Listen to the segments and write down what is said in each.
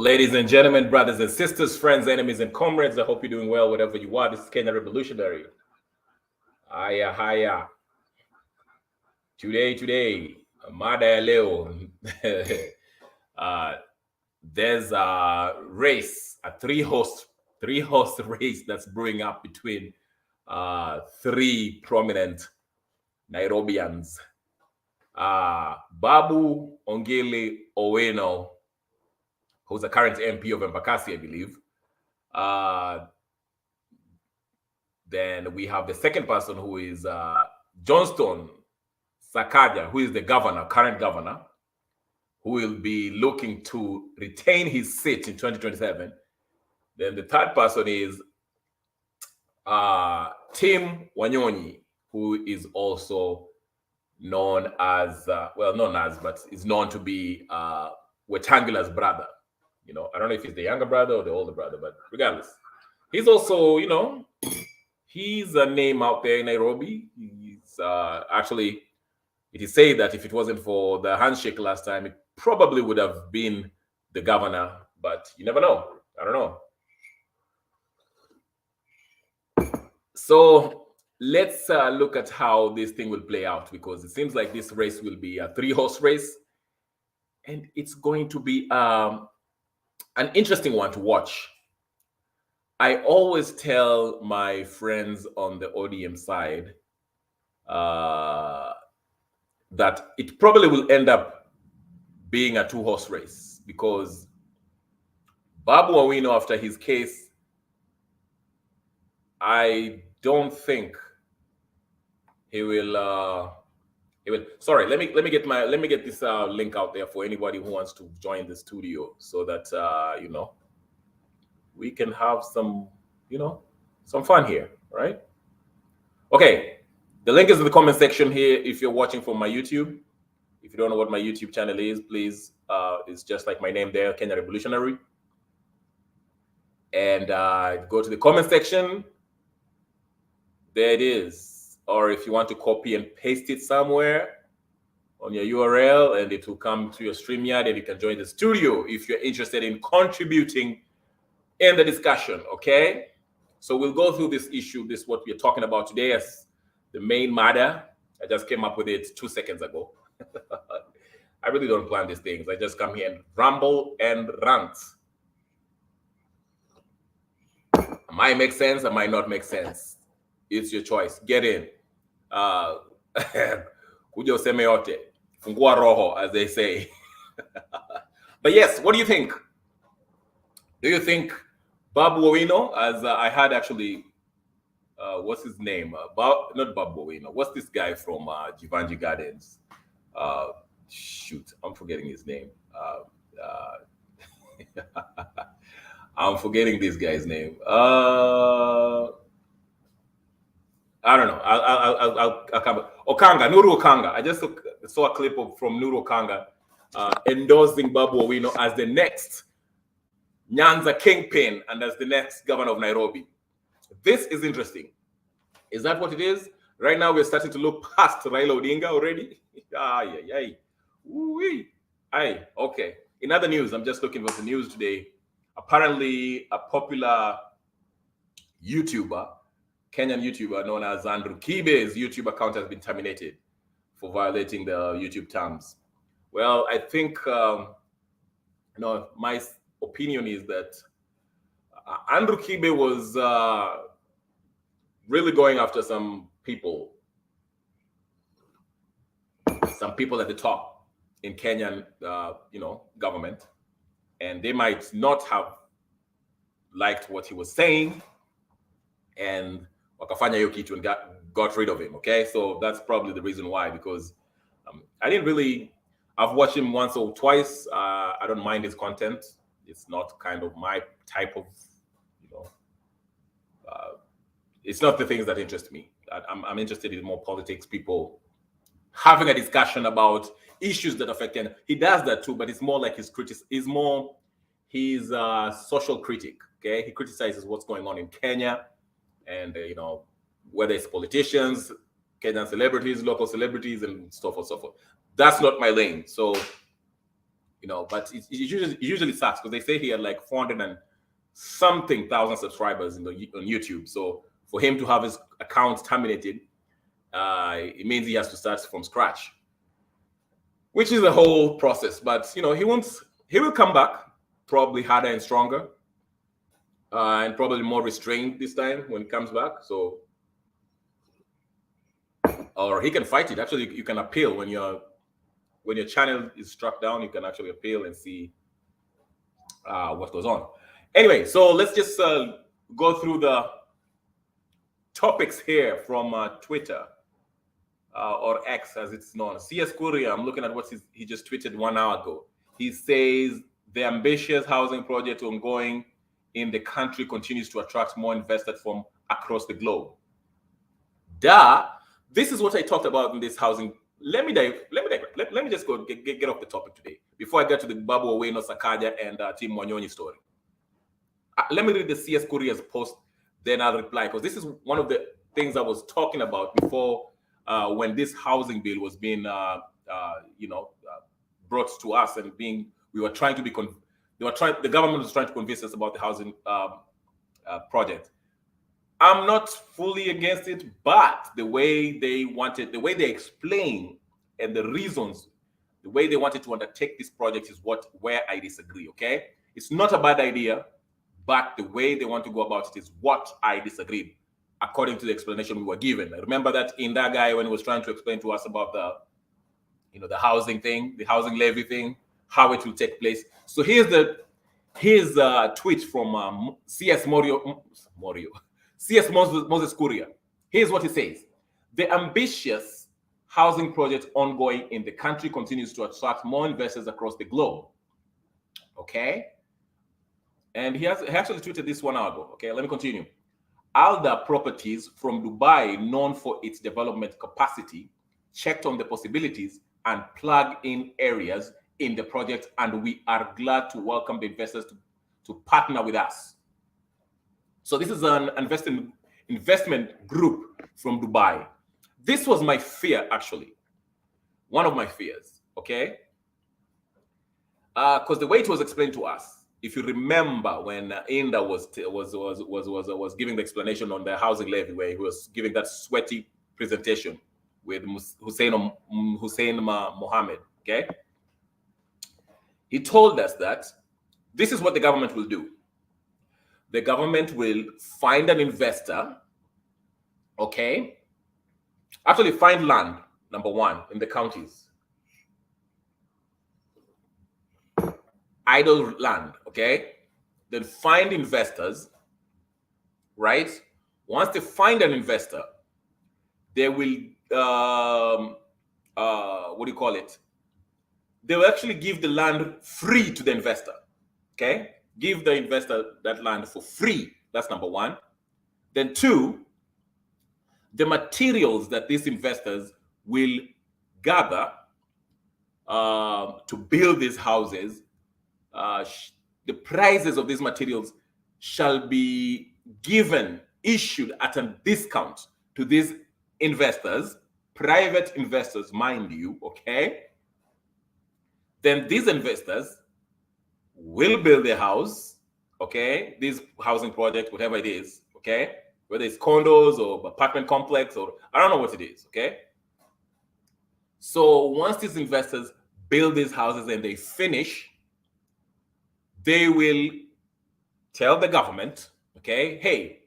Ladies and gentlemen, brothers and sisters, friends, enemies, and comrades, I hope you're doing well wherever you are. This is Kenya Revolutionary. Haya, haya. Today, mada ya leo. There's a race, a three-horse race that's brewing up between three prominent Nairobians. Babu Owino, who's a current MP of Embakasi, I believe. Then we have the second person, who is Johnston Sakaja, who is the governor, current governor, who will be looking to retain his seat in 2027. Then the third person is Tim Wanyonyi, who is also known as, but is known to be Wetangula's brother. You know, I don't know if he's the younger brother or the older brother, but regardless, he's also, you know, he's a name out there in Nairobi. He's actually, it is said that if it wasn't for the handshake last time, it probably would have been the governor, but you never know. I don't know. So let's look at how this thing will play out, because it seems like this race will be a three-horse race, and it's going to be an interesting one to watch. I always tell my friends on the ODM side that it probably will end up being a two-horse race, because Babu Owino, after his case, I don't think he will. Sorry, let me get this link out there for anybody who wants to join the studio, so that you know, we can have some, you know, some fun here, right? Okay, the link is in the comment section here if you're watching from my YouTube. If you don't know what my YouTube channel is, please, it's just like my name there, Kenya Revolutionary. And go to the comment section. There it is. Or if you want to copy and paste it somewhere on your URL, and it will come to your StreamYard, and you can join the studio if you're interested in contributing in the discussion, okay? So we'll go through this issue. This is what we're talking about today as the main matter. I just came up with it 2 seconds ago. I really don't plan these things. I just come here and ramble and rant. It might make sense, it might not make sense. It's your choice. Get in. Kuja useme yote. Fungua roho, as they say. But yes, what do you think? Do you think Babu Owino, as I had actually, what's his name? Not Babu Owino. What's this guy from Jivanji Gardens? Shoot, I'm forgetting his name. I'm forgetting this guy's name. I don't know. I'll come. Nuru Okanga. I just saw a clip from Nuru Okanga endorsing Babu Owino as the next Nyanza kingpin and as the next governor of Nairobi. This is interesting. Is that what it is? Right now, we're starting to look past Raila Odinga already. Okay. In other news, I'm just looking for the news today. Apparently, a popular YouTuber, Kenyan YouTuber known as Andrew Kibe's YouTube account has been terminated for violating the YouTube terms. Well, I think, my opinion is that Andrew Kibe was really going after some people at the top in Kenyan, government, and they might not have liked what he was saying, and wakafanya hiyo kitu and got rid of him. Okay, so that's probably the reason why. Because I've watched him once or twice. I don't mind his content. It's not kind of my type of, it's not the things that interest me. I'm interested in more politics, people having a discussion about issues that affect Kenya. He does that too, but it's more like he's a social critic. Okay, he criticizes what's going on in Kenya, and whether it's politicians, Kenyan celebrities, local celebrities, and so forth, so forth. That's not my lane. So but it usually sucks because they say he had like 400 and something thousand subscribers on YouTube. So for him to have his account terminated, it means he has to start from scratch, which is a whole process. But he will come back probably harder and stronger, and probably more restrained this time when he comes back. So, or he can fight it. Actually, you can appeal when your channel is struck down. You can actually appeal and see what goes on. Anyway, so let's just go through the topics here from Twitter, or X as it's known. CS Kuria, I'm looking at what he just tweeted 1 hour ago. He says the ambitious housing project ongoing in the country continues to attract more investors from across the globe. This is what I talked about in this housing. Let me just go get off the topic today before I get to the Babu, Owino, Sakaja, and Team Wanyonyi story. Let me read the CS Kuria's post, then I'll reply, because this is one of the things I was talking about before when this housing bill was being brought to us, and the government was trying to convince us about the housing project. I'm not fully against it, but the way they explain and the reasons, the way they wanted to undertake this project is where I disagree. Okay, it's not a bad idea, but the way they want to go about it is what I disagreed, according to the explanation we were given. I remember that in that guy when he was trying to explain to us about the housing thing, the housing levy thing, how it will take place. So here's tweet from CS Moses Kuria. Here's what he says: the ambitious housing project ongoing in the country continues to attract more investors across the globe. Okay, and he actually tweeted this 1 hour ago. Okay, let me continue. Alda Properties from Dubai, known for its development capacity, checked on the possibilities and plug-in areas in the project, and we are glad to welcome the investors to partner with us. So this is an investment group from Dubai. This was my fear, actually. One of my fears, okay? Because the way it was explained to us, if you remember when Inda was giving the explanation on the housing levy, where he was giving that sweaty presentation with Hussein Mohammed, okay? He told us that this is what the government will do. The government will find an investor, okay? Actually, find land, number one, in the counties. Idle land, okay? Then find investors, right? Once they find an investor, they will, they will actually give the land free to the investor, okay? Give the investor that land for free. That's number one. Then two, the materials that these investors will gather to build these houses, the prices of these materials shall be issued at a discount to these investors, private investors, mind you, okay? Then these investors will build a house, okay? This housing project, whatever it is, okay? Whether it's condos or apartment complex, or I don't know what it is, okay? So once these investors build these houses and they finish, they will tell the government, okay, hey,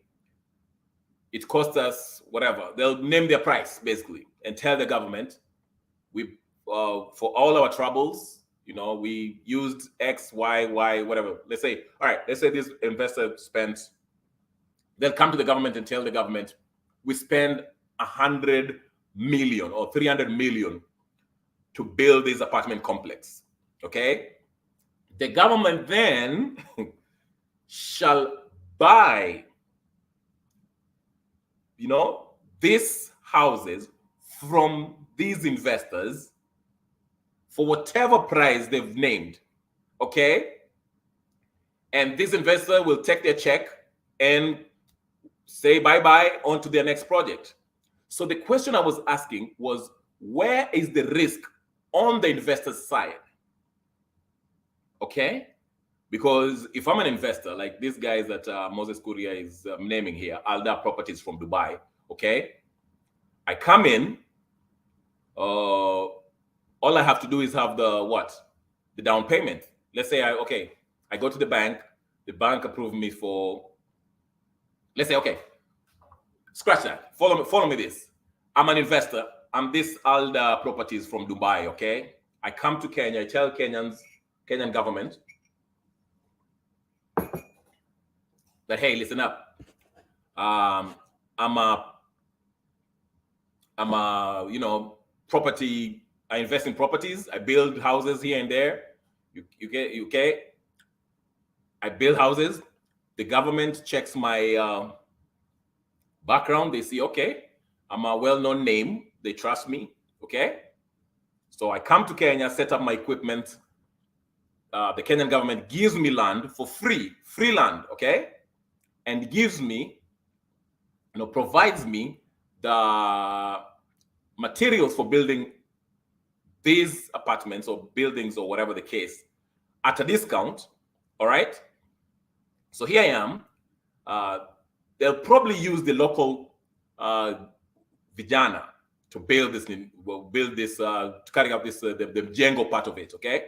it cost us whatever. They'll name their price, basically, and tell the government, we for all our troubles, we used X, Y, whatever. Let's say this investor spent, they'll come to the government and tell the government, we spend 100 million or 300 million to build this apartment complex, okay? The government then shall buy, these houses from these investors for whatever price they've named, okay? And this investor will take their check and say bye-bye on to their next project. So the question I was asking was, where is the risk on the investor's side? okay? Because if I'm an investor, like these guys that Moses Kuria is naming here, Alda Properties from Dubai, okay? I come in, all I have to do is have the down payment. Let's say I go to the bank approved me for, let's say, okay, scratch that. Follow me this. I'm an investor. I'm this Alda Properties from Dubai, okay? I come to Kenya, I tell Kenyan government that, hey, listen up. I'm a property. I invest in properties. I build houses here and there. You okay? I build houses. The government checks my background. They see, okay, I'm a well-known name. They trust me. Okay. So I come to Kenya, set up my equipment. The Kenyan government gives me land for free land. Okay. And gives me, provides me the materials for building these apartments or buildings or whatever the case at a discount. All right. So here I am. They'll probably use the local vijana to build this, to carry out this, the Django part of it. Okay.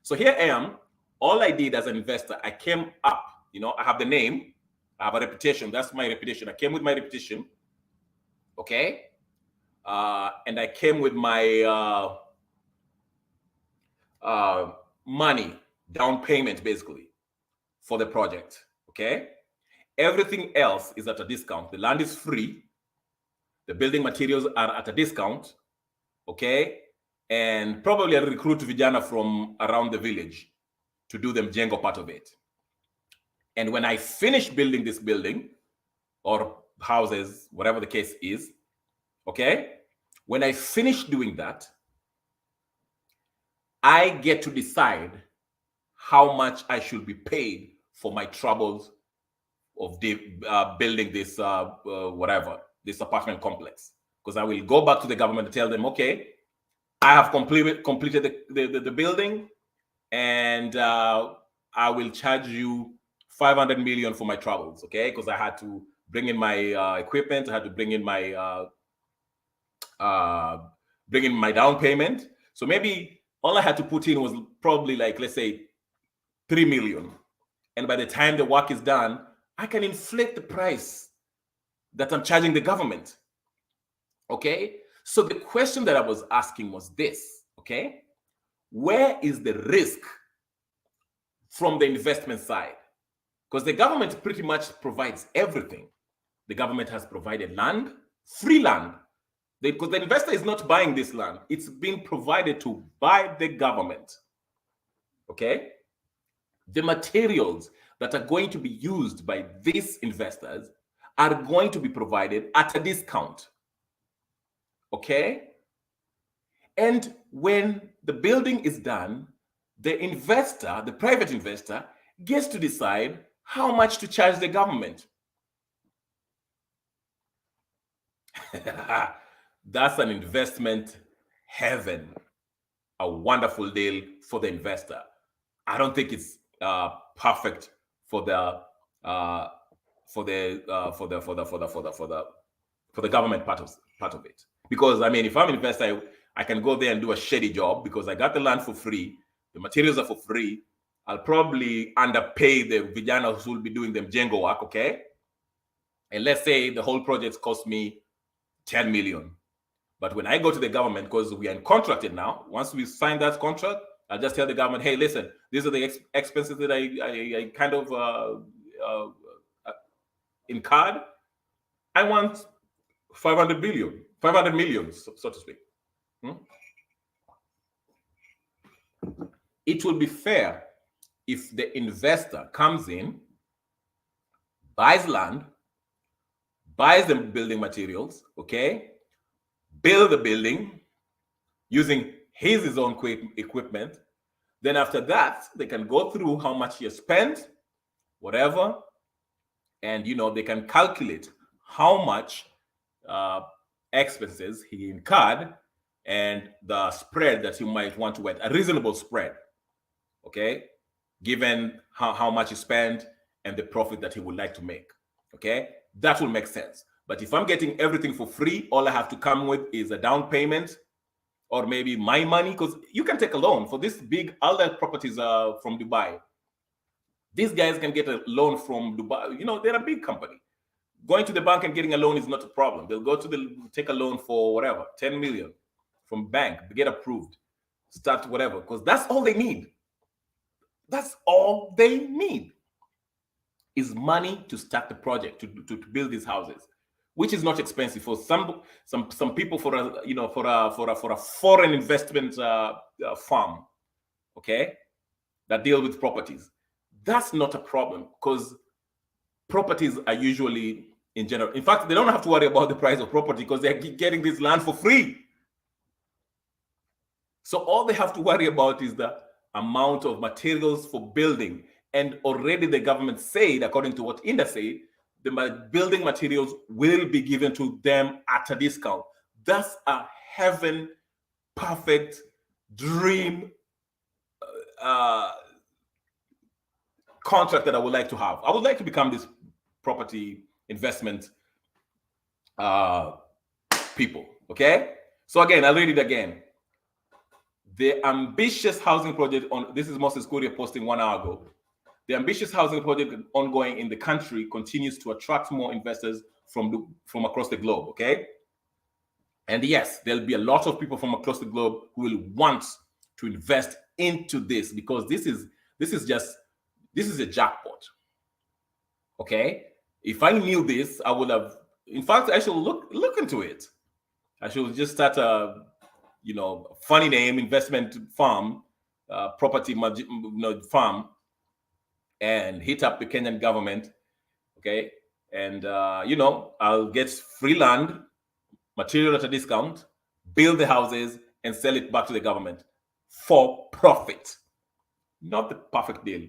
So here I am. All I did as an investor, I came up, I have the name, I have a reputation. That's my reputation. I came with my reputation. Okay. And I came with my money, down payment, basically, for the project. Okay. Everything else is at a discount. The land is free. The building materials are at a discount. Okay. And probably I'll recruit vijana from around the village to do the Mjengo part of it. And when I finish building this building or houses, whatever the case is, okay, when I finish doing that, I get to decide how much I should be paid for my troubles of building this this apartment complex. Because I will go back to the government and tell them, okay, I have completed the building, and I will charge you 500 million for my troubles, okay? Because I had to bring in my equipment, I had to bring in my down payment. So maybe all I had to put in was probably, like, let's say 3 million. And by the time the work is done, I can inflate the price that I'm charging the government. Okay? So the question that I was asking was this, okay? Where is the risk from the investment side? Because the government pretty much provides everything. The government has provided land, free land, because the investor is not buying this land. It's being provided to by the government. Okay? The materials that are going to be used by these investors are going to be provided at a discount. Okay? And when the building is done, the investor, the private investor, gets to decide how much to charge the government. That's an investment heaven, a wonderful deal for the investor. I don't think it's perfect for the government part of it. Because I mean, if I'm an investor, I can go there and do a shady job because I got the land for free, the materials are for free. I'll probably underpay the vijanas who will be doing the Mjengo work, okay? And let's say the whole project cost me 10 million. But when I go to the government, because we are contracted now, once we sign that contract, I'll just tell the government, hey, listen, these are the expenses that I kind of incurred. I want 500 million, so to speak. It will be fair if the investor comes in, buys land, buys the building materials, okay, build the building using his own equipment. Then after that, they can go through how much he has spent, whatever, and they can calculate how much expenses he incurred and the spread that you might want to get, a reasonable spread. Okay, given how much he spent and the profit that he would like to make. Okay, that will make sense. But if I'm getting everything for free, all I have to come with is a down payment or maybe my money, because you can take a loan for this big, all the properties from Dubai. These guys can get a loan from Dubai. They're a big company. Going to the bank and getting a loan is not a problem. They'll go to take a loan for whatever, 10 million from bank, get approved, start whatever, because that's all they need. That's all they need is money to start the project, to build these houses, which is not expensive for some people, for a foreign investment firm, okay, that deal with properties. That's not a problem, because properties are usually, in general, in fact, they don't have to worry about the price of property because they're getting this land for free. So all they have to worry about is the amount of materials for building. And already the government said, according to what Inda said, the building materials will be given to them at a discount. That's a heaven perfect dream contract that I would like to have. I would like to become this property investment people. Okay, so again, I'll read it again. The ambitious housing project this is Moses Kuria posting 1 hour ago. The ambitious housing project ongoing in the country continues to attract more investors from across the globe. Okay, and yes, there'll be a lot of people from across the globe who will want to invest into this, because this is a jackpot. Okay, if I knew this, I would have. In fact, I should look into it. I should just start a funny name investment farm, property farm, and hit up the Kenyan government. Okay, and I'll get free land, material at a discount, build the houses, and sell it back to the government for profit. Not the perfect deal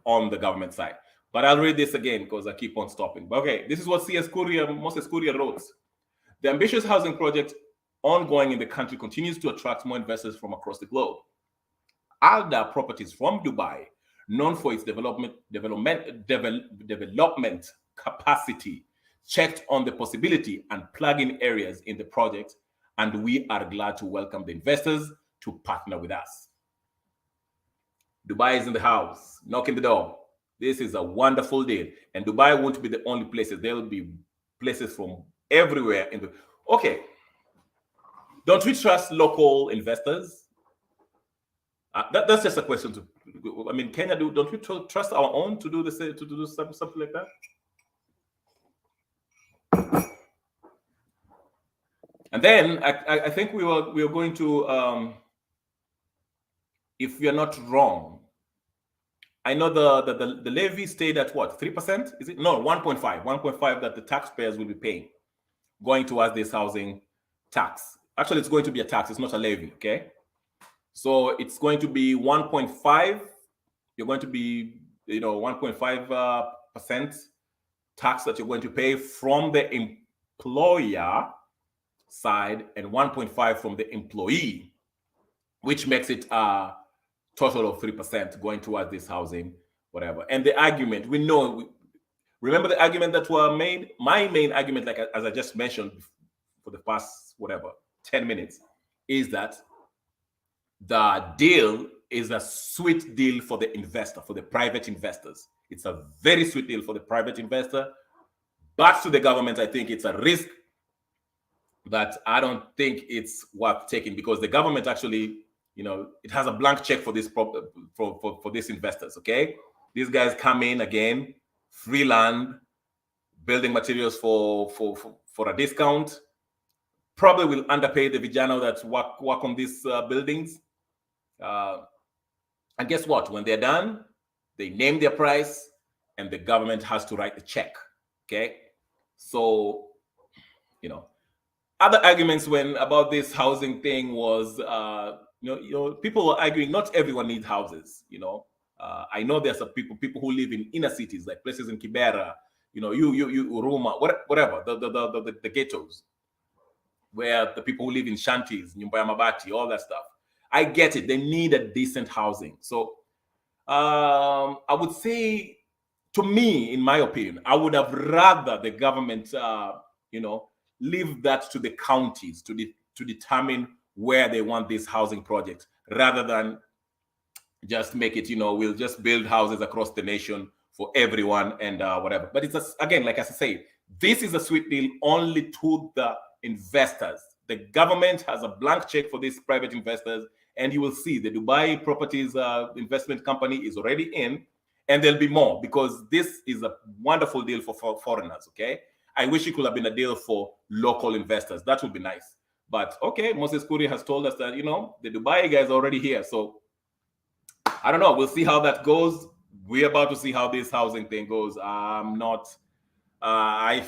on the government side. But I'll read this again because I keep on stopping. But okay, this is what Moses Kuria wrote. The ambitious housing project ongoing in the country continues to attract more investors from across the globe. Alda Properties from Dubai, known for its development capacity, checked on the possibility and plug-in areas in the project, and we are glad to welcome the investors to partner with us. Dubai is in the house, knocking the door. This is a wonderful deal. And Dubai won't be the only places. There will be places from everywhere. Okay. Don't we trust local investors? That's just a question. Kenya, don't we trust our own to do something like that? And then I think we are going to, if we are not wrong, I know the levy stayed at what, 3%? Is it? No, 1.5. 1.5 that the taxpayers will be paying, going towards this housing tax. Actually, it's going to be a tax. It's not a levy, okay? So it's going to be 1.5. You're going to be, 1.5% tax that you're going to pay from the employer side and 1.5 from the employee, which makes it a total of 3% going towards this housing, whatever. And the argument, remember the argument that were made? My main argument, like as I just mentioned for the past, 10 minutes, is that the deal is a sweet deal for the investor, for the private investors. It's a very sweet deal for the private investor. But to the government, I think it's a risk that I don't think it's worth taking, because the government actually, it has a blank check for this for these investors. Okay, these guys come in again, free land, building materials for a discount. Probably will underpay the vijana that work on these buildings. And guess what? When they're done, they name their price, and the government has to write the check. Okay, so other arguments about this housing thing was, people were arguing not everyone needs houses. I know there's some people who live in inner cities, like places in Kibera, Uruma, whatever, the ghettos, where the people who live in shanties, Nyumba ya Mabati, all that stuff. I get it. They need a decent housing. So I would say, to me, in my opinion, I would have rather the government, leave that to the counties to determine where they want these housing projects, rather than just make it, we'll just build houses across the nation for everyone and whatever. But again, like I say, this is a sweet deal only to the investors. The government has a blank check for these private investors, and you will see the Dubai Properties Investment Company is already in, and there'll be more, because this is a wonderful deal for foreigners. Okay, I wish it could have been a deal for local investors. That would be nice. But okay, Moses Kuri has told us that the Dubai guys are already here, so I don't know. We'll see how that goes. We're about to see how this housing thing goes. I'm not. I'm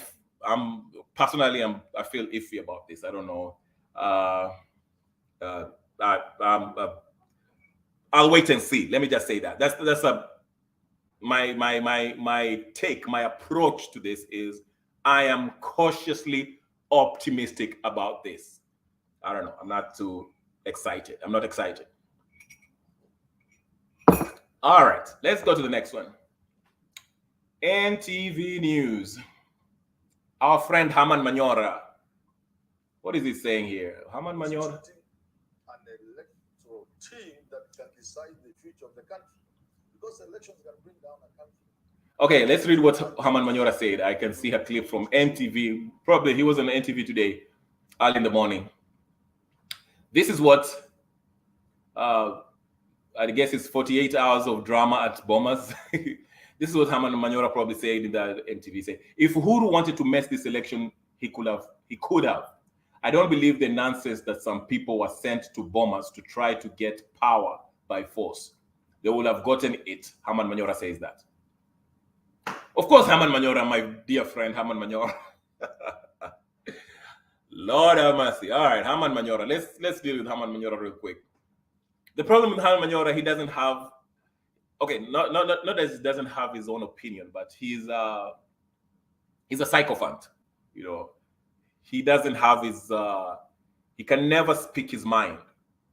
personally. I feel iffy about this. I don't know. Uh, I'll wait and see. Let me just say that. That's my take. My approach to this is I am cautiously optimistic about this. I don't know. I'm not too excited. I'm not excited. All right, let's go to the next one. NTV News. Our friend Haman Manyora. What is he saying here? Haman Manyora? An electoral team that can decide the future of the country. Because elections can bring down a country. Okay, let's read what Haman Manyora said. I can see a clip from NTV. Probably he was on NTV today, early in the morning. This is what I guess it's 48 hours of drama at Bomas. This is what Haman Manyora probably said in the MTV. Said, if Uhuru wanted to mess this election, he could have. I don't believe the nonsense that some people were sent to Bomas to try to get power by force. They would have gotten it. Haman Manyora says that. Of course, Haman Manyora, my dear friend Haman Manyora. Lord have mercy. All right, Haman Manyora. Let's deal with Haman Manyora real quick. The problem with Haman Manyora, he doesn't have. Okay, not that he doesn't have his own opinion, but he's a sycophant. He doesn't have his. He can never speak his mind.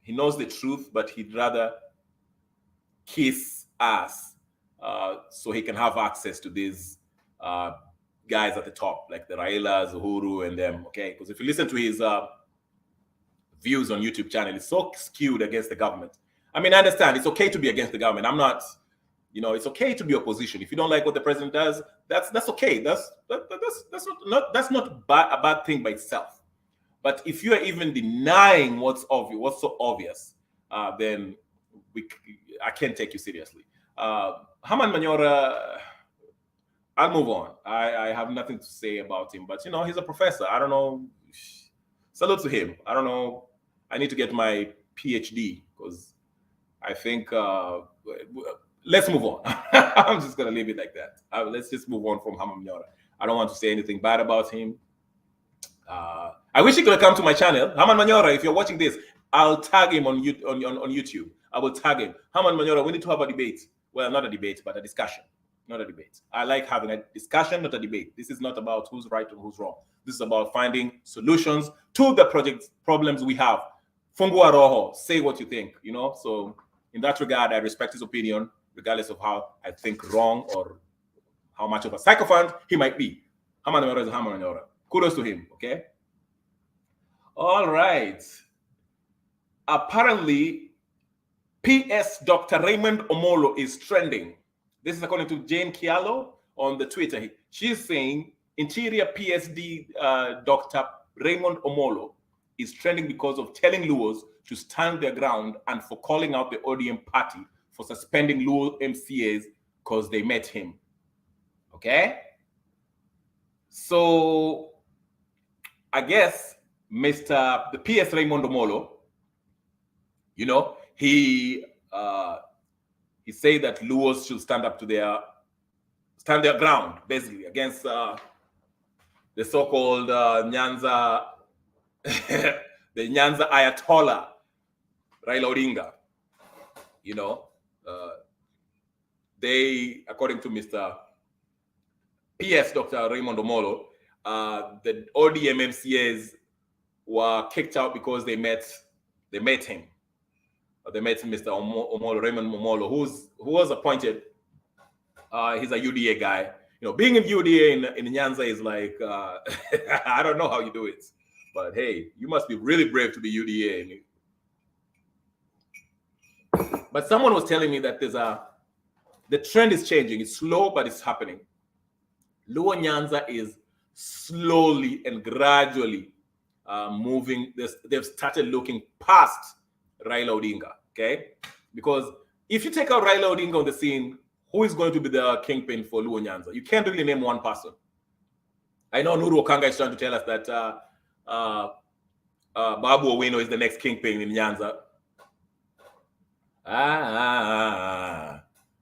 He knows the truth, but he'd rather kiss ass so he can have access to these guys at the top, like the Railas, Uhuru, and them. Okay, because if you listen to his views on YouTube channel, it's so skewed against the government. I mean, I understand it's okay to be against the government. I'm not, it's okay to be opposition. If you don't like what the president does, that's okay. That's not a bad thing by itself. But if you are even denying what's obvious, what's so obvious, then I can't take you seriously. Haman Manyora, I'll move on. I have nothing to say about him, but he's a professor. I don't know. Salute to him. I don't know. I need to get my PhD because I think let's move on. I'm just gonna leave it like that. Let's just move on from Haman Manyora. I don't want to say anything bad about him. I wish he could have come to my channel. Haman Manyora, if you're watching this, I'll tag him on YouTube. I will tag him. Haman Manyora, we need to have a debate. Well, not a debate, but a discussion. Not a debate. I like having a discussion, not a debate. This is not about who's right and who's wrong. This is about finding solutions to the problems we have. Fungua roho, say what you think, So in that regard, I respect his opinion, regardless of how I think wrong or how much of a sycophant he might be. Haman Manyora is Haman Manyora. Kudos to him, okay? All right. Apparently, PS Dr. Raymond Omolo is trending. This is according to Jane Kialo on the Twitter. She's saying Interior PSD Dr. Raymond Omolo is trending because of telling Luos to stand their ground and for calling out the ODM party for suspending Luo MCAs because they met him. Okay? So, I guess the PS Raymond Omolo, he said that Luos should stand their ground, basically, against the so-called Nyanza, the Nyanza Ayatollah, Raila Odinga. They, according to Mr. PS Dr. Raymond Omolo, the ODM MCAs were kicked out because they met him. They met Mr. Omolo, Raymond Momolo, who was appointed. He's a UDA guy. Being in UDA in Nyanza is like, I don't know how you do it. But hey, you must be really brave to be UDA. But someone was telling me that the trend is changing. It's slow, but it's happening. Luo Nyanza is slowly and gradually moving. They've started looking past Raila Odinga, okay? Because if you take out Raila Odinga on the scene, who is going to be the kingpin for Luo Nyanza? You can't really name one person. I know Nuru Okanga is trying to tell us that Babu Owino is the next kingpin in Nyanza.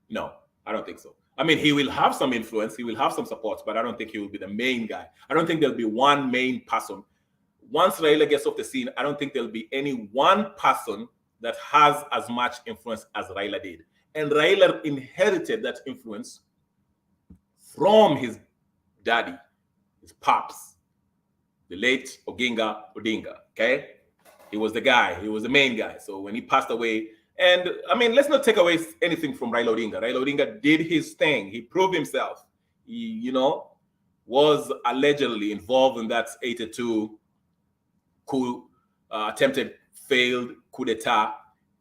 No, I don't think so. I mean, he will have some influence, he will have some support, but I don't think he will be the main guy. I don't think there'll be one main person. Once Raila gets off the scene, I don't think there'll be any one person that has as much influence as Raila did. And Raila inherited that influence from his daddy, his pops, the late Odinga, okay? He was the guy, he was the main guy. So when he passed away, and I mean, let's not take away anything from Raila Odinga. Raila Odinga did his thing. He proved himself. He, was allegedly involved in that 82 attempted failed coup d'etat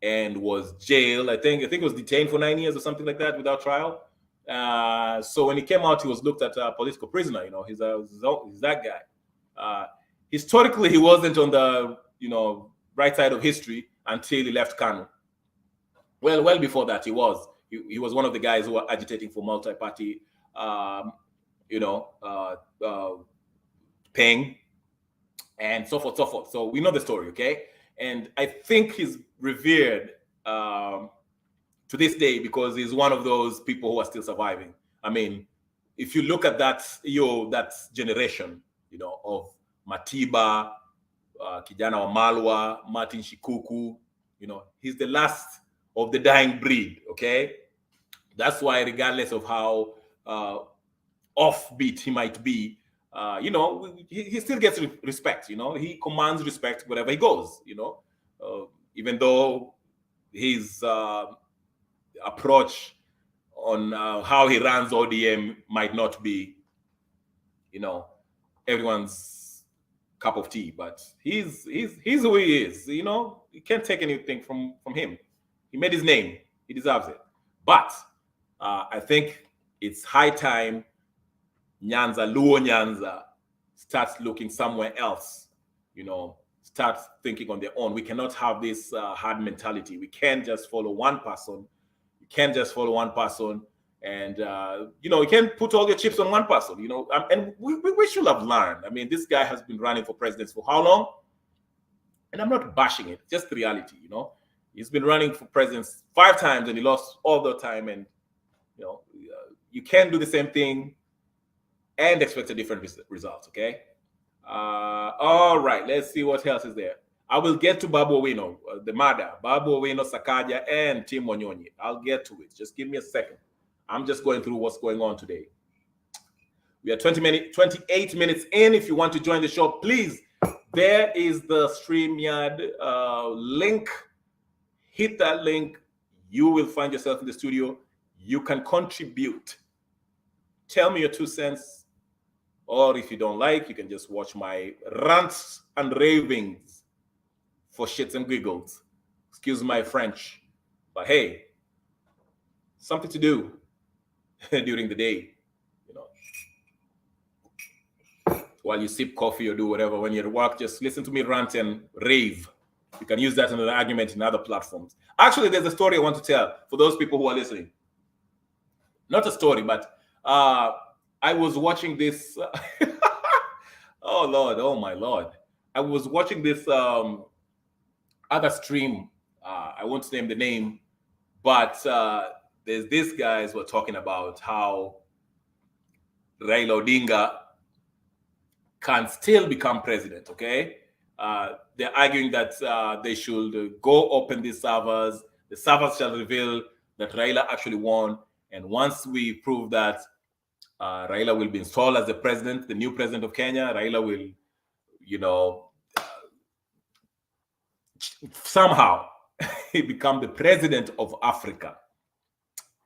and was jailed. I think he was detained for 9 years or something like that without trial. So when he came out, he was looked at a political prisoner. He's that guy. Historically, he wasn't on the right side of history until he left Kanu. Well before that, he was. He was one of the guys who were agitating for multi-party, paying, and so forth, so forth. So we know the story, okay? And I think he's revered to this day because he's one of those people who are still surviving. I mean, if you look at that generation, of Matiba, Kijana wa Malwa, Martin Shikuku, he's the last of the dying breed, okay? That's why regardless of how offbeat he might be, he still gets respect, he commands respect wherever he goes, even though his approach on how he runs ODM might not be, everyone's cup of tea, but he's who he is, you can't take anything from him. He made his name, he deserves it. But I think it's high time Luo Nyanza starts looking somewhere else, start thinking on their own. We cannot have this hard mentality. We can't just follow one person. You can't just follow one person and, you can't put all your chips on one person, and we should have learned. I mean, this guy has been running for president for how long? And I'm not bashing it, just the reality, He's been running for president 5 times and he lost all the time. And, you can't do the same thing and expect a different result, okay? All right, let's see what else is there. I will get to Babu Owino, the murder, Babu Owino, Sakaja, and Team Wanyonyi. I'll get to it. Just give me a second. I'm just going through what's going on today. We are 28 minutes in. If you want to join the show, please, there is the StreamYard link. Hit that link. You will find yourself in the studio. You can contribute. Tell me your 2 cents. Or if you don't like, you can just watch my rants and ravings for shits and giggles. Excuse my French. But hey, something to do during the day, while you sip coffee or do whatever. When you're at work, just listen to me rant and rave. You can use that in an argument in other platforms. Actually, there's a story I want to tell for those people who are listening. Not a story, but I was watching this. Oh, Lord. Oh, my Lord. I was watching this other stream. I won't name the name, but there's these guys who are talking about how Raila Odinga can still become president, okay? They're arguing that they should go open these servers. The servers shall reveal that Raila actually won. And once we prove that Raila will be installed as the president, the new president of Kenya, Raila will, somehow he become the president of Africa,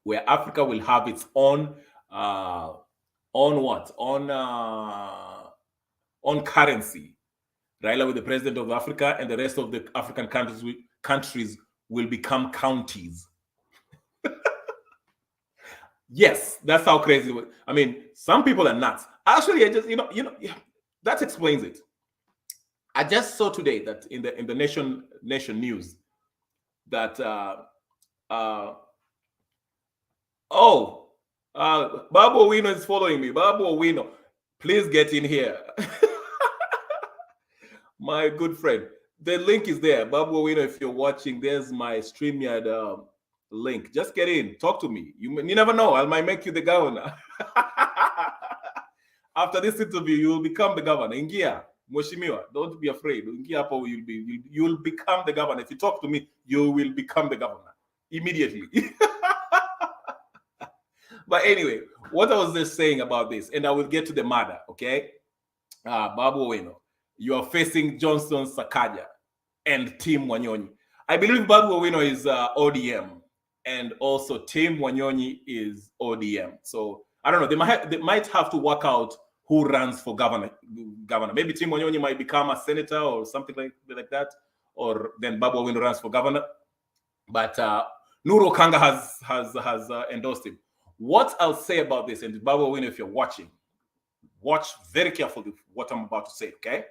where Africa will have its own what? On currency. Raila will be the president of Africa, and the rest of the African countries will become counties. Yes, that's how crazy it was. I mean, some people are nuts. Actually, I just yeah, that explains it. I just saw today that in the nation news that Babu Owino is following me. Babu Owino, please get in here. My good friend, the link is there. Babu Owino, if you're watching, there's my StreamYard link. Just get in, talk to me. You never know, I might make you the governor. After this interview, you will become the governor. Ingia, Mheshimiwa, don't be afraid. Ingia hapo, you'll become the governor. If you talk to me, you will become the governor immediately. But anyway, what I was just saying about this, and I will get to the matter, okay? Babu Owino, you are facing Johnson Sakaja and Team Wanyonyi. I believe Babu Owino is ODM, and also Team Wanyonyi is ODM. So I don't know. They might have to work out who runs for governor. Maybe Team Wanyonyi might become a senator or something like that, or then Babu Owino runs for governor. But Nuru Kanga has endorsed him. What I'll say about this, and Babu Owino, if you're watching, watch very carefully what I'm about to say, okay?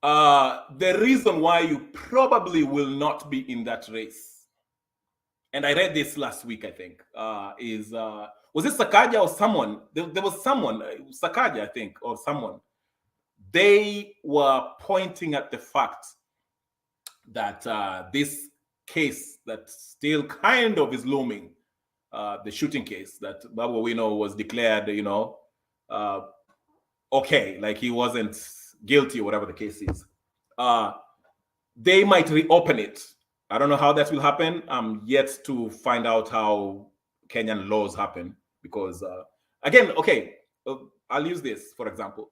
The reason why you probably will not be in that race, and I read this last week, I think, is was it Sakaja or someone? There was someone, Sakaja, I think, or someone. They were pointing at the fact that this case that still kind of is looming, the shooting case that Babu Owino was declared, okay, like he wasn't guilty or whatever the case is. They might reopen it. I don't know how that will happen. I'm yet to find out how Kenyan laws happen because, again, okay, I'll use this for example.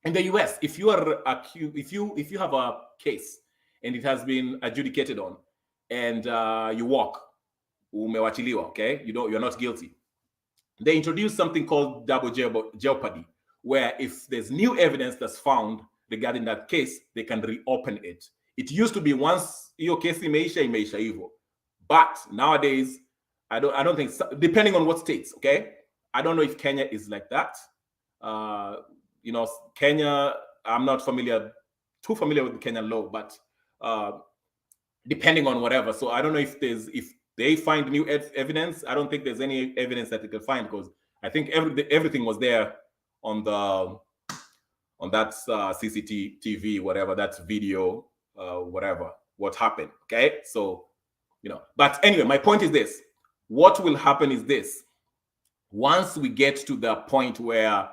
In the US, if you are accused, if you have a case and it has been adjudicated on, and you walk, umewachiliwa, okay, you're not guilty. They introduce something called double jeopardy, where if there's new evidence that's found regarding that case, they can reopen it. It used to be once your case imeisha hivyo, but nowadays I don't think so, depending on what states, okay. I don't know if Kenya is like that. Kenya, I'm not too familiar with the Kenyan law, but depending on whatever. So I don't know if they find new evidence. I don't think there's any evidence that they can find because I think everything was there on that CCTV, whatever, that video, whatever, what happened. Okay, so but anyway, my point is this: what will happen is this: once we get to the point where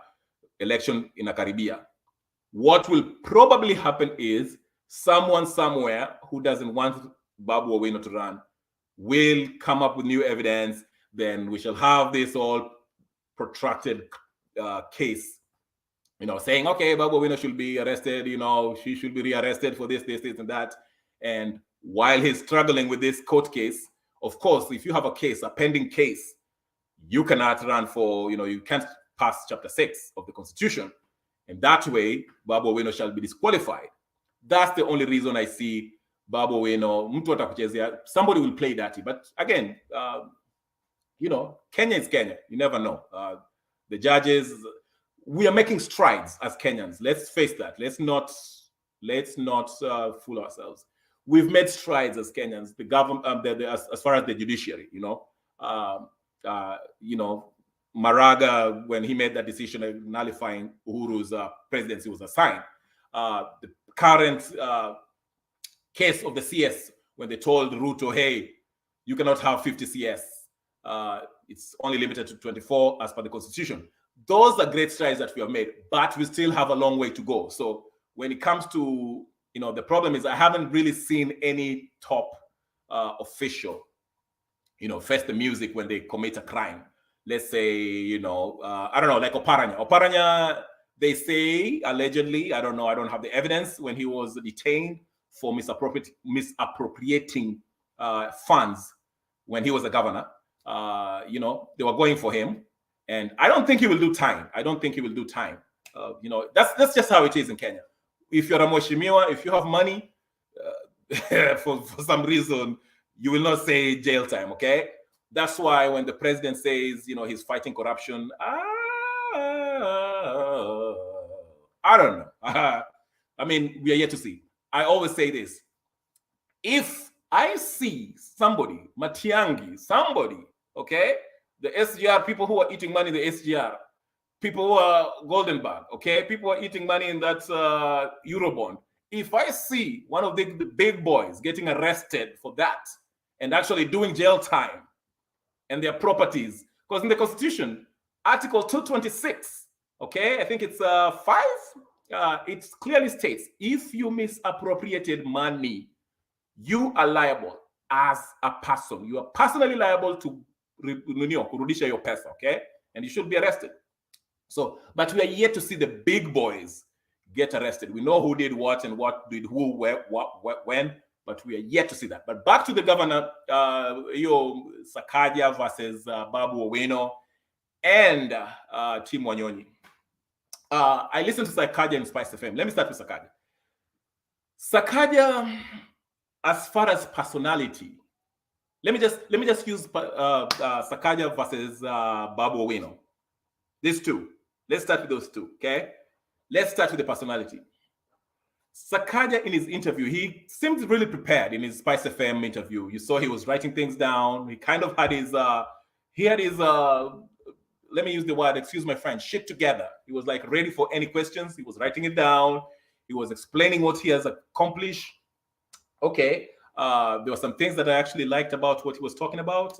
election in Caribbean, what will probably happen is someone somewhere who doesn't want Babu Owino to run will come up with new evidence. Then we shall have this all protracted case, saying, okay, Babu Owino should be arrested, she should be rearrested for this, and that. And while he's struggling with this court case, of course, if you have a pending case, you cannot run for, you can't pass chapter 6 of the Constitution. And that way, Babu Owino shall be disqualified. That's the only reason I see Babu Owino, somebody will play dirty. But again, Kenya is Kenya. You never know. The judges, we are making strides as Kenyans. Let's face that. Let's not fool ourselves. We've made strides as Kenyans. The government, as far as the judiciary, Maraga, when he made that decision of nullifying Uhuru's presidency, was a sign. The current case of the CS, when they told Ruto, hey, you cannot have 50 CS. It's only limited to 24 as per the Constitution. Those are great strides that we have made, but we still have a long way to go. So when it comes to, the problem is I haven't really seen any top official, face the music when they commit a crime. Let's say, I don't know, like Oparanya. Oparanya, they say, allegedly, I don't know, I don't have the evidence, when he was detained for misappropriating funds when he was a governor. They were going for him, and I don't think he will do time. That's just how it is in Kenya. If you're a Mheshimiwa, if you have money, for some reason, you will not say jail time, okay? That's why when the president says, he's fighting corruption, I don't know. I mean, we are yet to see. I always say this. If I see somebody, Matiangi, okay, the SGR, people who are eating money in the SGR, people who are Goldenberg, okay, people who are eating money in that Eurobond, if I see one of the big boys getting arrested for that and actually doing jail time and their properties, because in the Constitution, Article 226, okay, I think it's 5, it clearly states, if you misappropriated money, you are liable as a person. You are personally liable to kurudisha your pesa, okay? And you should be arrested. So, but we are yet to see the big boys get arrested. We know who did what and what did who, where, what, when, but we are yet to see that. But back to the governor, Sakaja versus Babu Owino and Team Wanyonyi. I listened to Sakaja in Spice FM. Let me start with Sakaja. Sakaja, as far as personality, let me just use Sakaja versus Babu Owino. These two. Let's start with those two, okay? Let's start with the personality. Sakaja, in his interview, he seemed really prepared in his Spice FM interview. You saw he was writing things down. He kind of had his, let me use the word, excuse my French, shit together. He was like ready for any questions. He was writing it down. He was explaining what he has accomplished. Okay. There were some things that I actually liked about what he was talking about.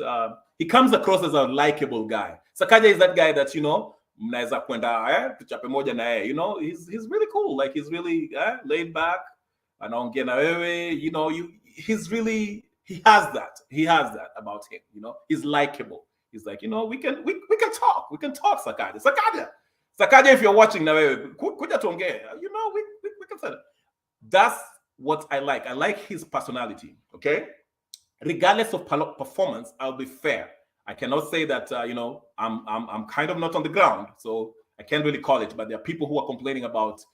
He comes across as a likable guy. Sakaja is that guy that, mnaweza kwenda tuchape moja na yeye, he's really cool. Like, he's really laid back, anaongea na wewe, he has that about him. He's likable. He's like, we can talk, Sakaja, if you're watching na wewe kuja tuongee, we can say that. That's what I like. I like his personality, okay? Regardless of performance, I'll be fair. I cannot say that, I'm kind of not on the ground, so I can't really call it, but there are people who are complaining about,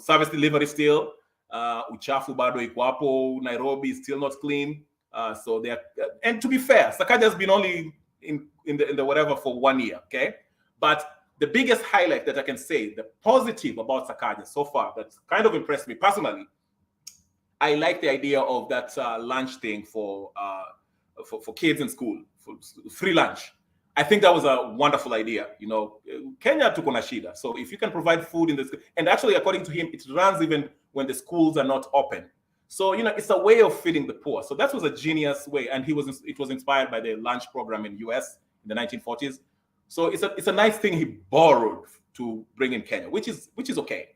service delivery still, uchafu bado iko hapo, Nairobi is still not clean, so they're, and to be fair, Sakaja has been only in the whatever for 1 year, okay? But the biggest highlight that I can say, the positive about Sakaja so far, that's kind of impressed me personally, I like the idea of that lunch thing for kids in school, for free lunch. I think that was a wonderful idea. Kenya tuko na shida. So if you can provide food in this, and actually according to him, it runs even when the schools are not open. So, it's a way of feeding the poor. So that was a genius way. And it was inspired by the lunch program in US in the 1940s. So it's a nice thing he borrowed to bring in Kenya, which is okay.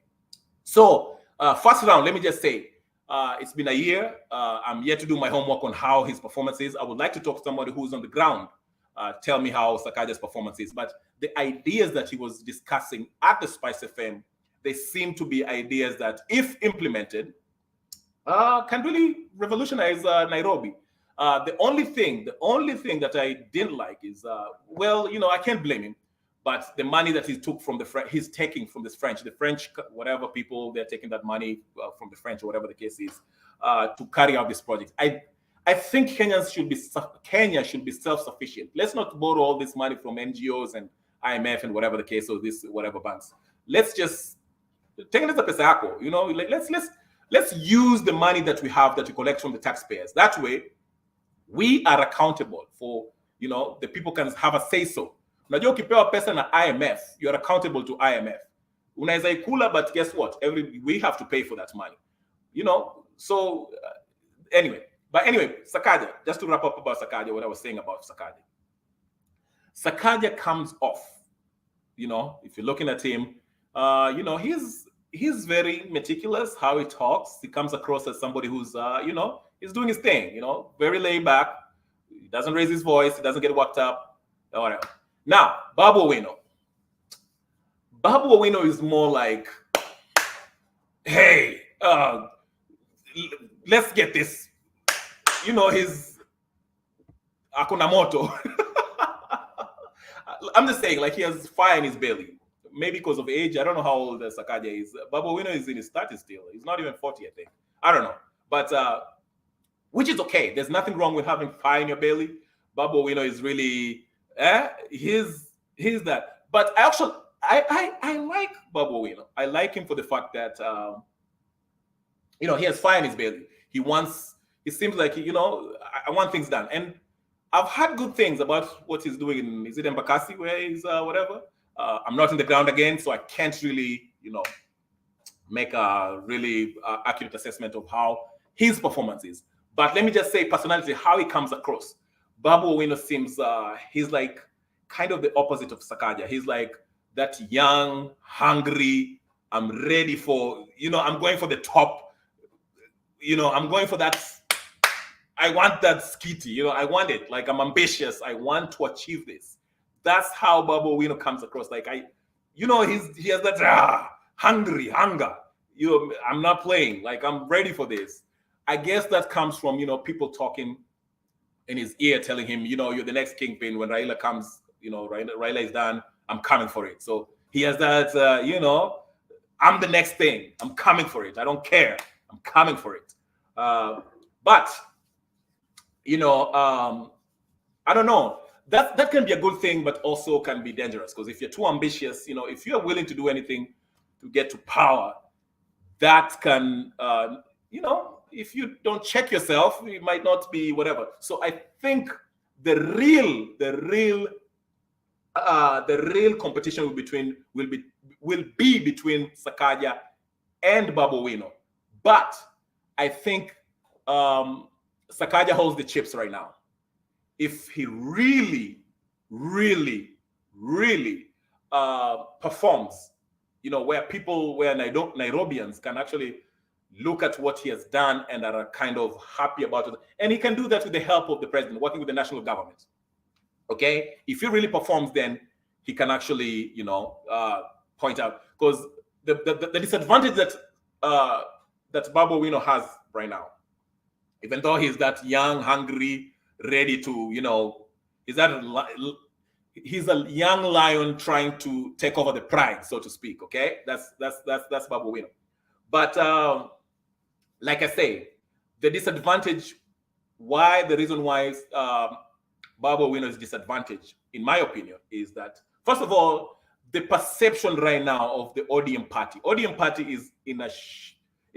So first round, let me just say, it's been a year. I'm yet to do my homework on how his performance is. I would like to talk to somebody who's on the ground. Tell me how Sakaja's performance is. But the ideas that he was discussing at the Spice FM, they seem to be ideas that, if implemented, can really revolutionize Nairobi. The only thing that I didn't like is, I can't blame him. But the money that he's taking from the French, whatever people, they're taking that money from the French or whatever the case is, to carry out this project. I think Kenya should be self-sufficient. Let's not borrow all this money from NGOs and IMF and whatever the case, or this whatever banks. Let's just take it pesa yako, let's use the money that we have, that we collect from the taxpayers. That way, we are accountable for, the people can have a say so. Unajua ukipewa pesa na IMF, you're accountable to IMF. Unaweza ikula, but guess what? We have to pay for that money. So anyway, Sakaja, just to wrap up about Sakaja, what I was saying about Sakaja. Sakaja comes off, if you're looking at him, he's very meticulous how he talks. He comes across as somebody who's, he's doing his thing, very laid back. He doesn't raise his voice. He doesn't get worked up, or whatever. Now, Babu Owino. Babu Owino is more like, hey, let's get this, his Akunamoto. I'm just saying, like, he has fire in his belly. Maybe because of age. I don't know how old Sakaja is. Babu Owino is in his 30s still. He's not even 40, I think. I don't know. But which is okay. There's nothing wrong with having fire in your belly. Babu Owino is really he's that. But actually I like Babu Owino. I like him for the fact that he has fire in his belly. He seems like I want things done. And I've heard good things about what he's doing in, is it Embakasi where he's whatever? I'm not in the ground again, so I can't really, make a really accurate assessment of how his performance is. But let me just say personality, how he comes across. Babu Owino seems, he's like kind of the opposite of Sakaja. He's like that young, hungry, I'm ready for, I'm going for the top, I'm going for that. I want that skitty, I want it. Like, I'm ambitious. I want to achieve this. That's how Babu Owino comes across. Like, he has that hunger. I'm not playing. Like, I'm ready for this. I guess that comes from, people talking in his ear, telling him, you're the next kingpin. When Raila comes, Raila is done. I'm coming for it. So he has that, I'm the next thing. I'm coming for it. I don't care. I'm coming for it. But I don't know. That can be a good thing, but also can be dangerous, because if you're too ambitious, if you're willing to do anything to get to power, that can, if you don't check yourself, it might not be whatever. So I think the real competition will be between Sakaja and Babu Owino. But I think Sakaja holds the chips right now. If he really performs, where Nairobians can actually look at what he has done and are kind of happy about it. And he can do that with the help of the president, working with the national government. Okay? If he really performs, then he can actually, point out. Because the disadvantage that Babu Owino has right now, even though he's that young, hungry, ready to, he's a young lion trying to take over the pride, so to speak. Okay, that's Babu Owino. But like I say, the disadvantage, the reason why Babu Owino is disadvantaged, in my opinion, is that, first of all, the perception right now of the ODM party is in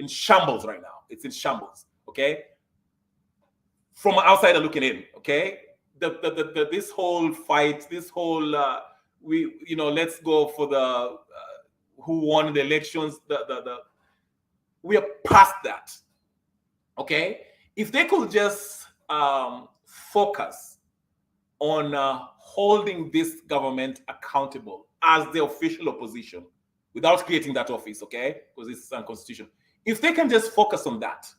shambles right now. It's in shambles. Okay. From an outsider looking in, okay, this whole fight, this whole let's go for the who won the elections. We are past that, okay. If they could just focus on holding this government accountable as the official opposition, without creating that office, okay, because it's unconstitutional. If they can just focus on that,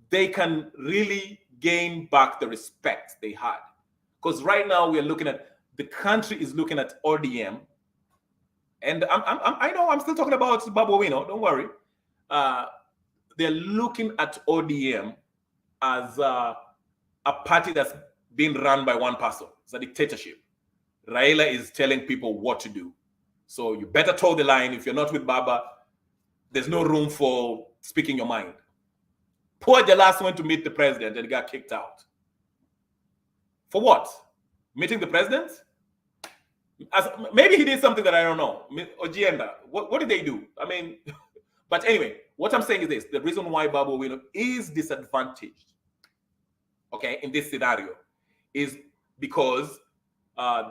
they can really gain back the respect they had. Because right now we are looking at, the country is looking at ODM, and I know I'm still talking about Babu Owino, don't worry. They're looking at ODM as a party that's being run by one person. It's a dictatorship. Raila is telling people what to do. So you better toe the line. If you're not with Baba, there's no room for speaking your mind. Poor Jalas went to meet the president and got kicked out. For what? Meeting the president? Maybe he did something that I don't know. Ojienda, what did they do? I mean, but anyway, what I'm saying is this. The reason why Babu Owino is disadvantaged, okay, in this scenario, is because